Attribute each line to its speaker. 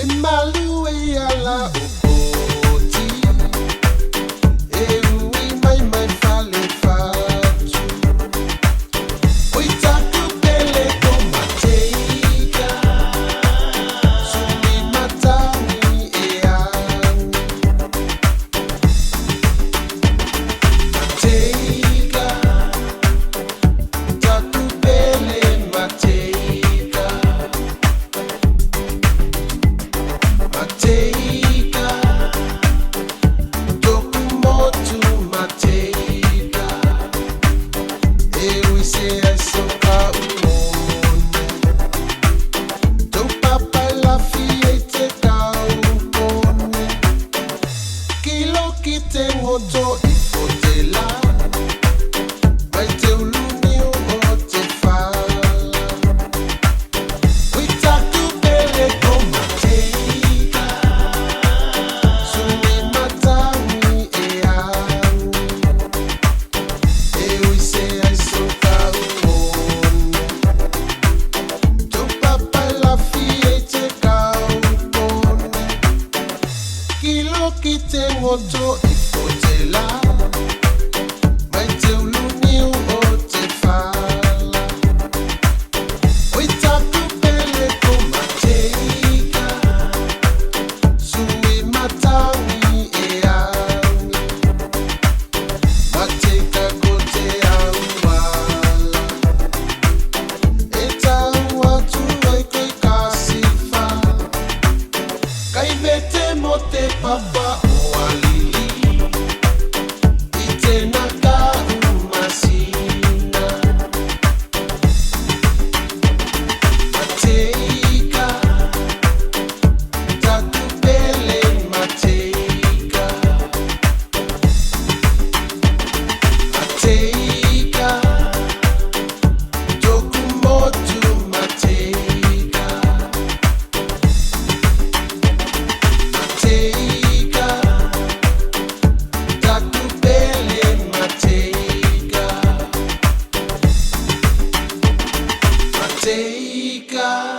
Speaker 1: Emalue ala opoti Eui mai fale fatu Oitaku pele komateiga Sumi matani eani Mateiga Taku pele mateiga Mateiga, Tokumotu Mateiga, eu sei a soca umone, to papa la fiete kaupone, kilo kite moto ifotela, vai te uluni o te fala, witaku pele komateiga. Sumi matani eani Eu sei a soca umone Tu papa la fiete kaupone Kilo kite moto ifotela Mai te uluni o te fala Oitaku pele komateiga Sumi matani eani Mateka kote auala Eta watu waikwe kasifa Kaibete mote papa oalili Ite naka umasina Mateka Takupele mateiga Mateiga Tokumotu mateiga Mateiga Takupele mateiga Mateiga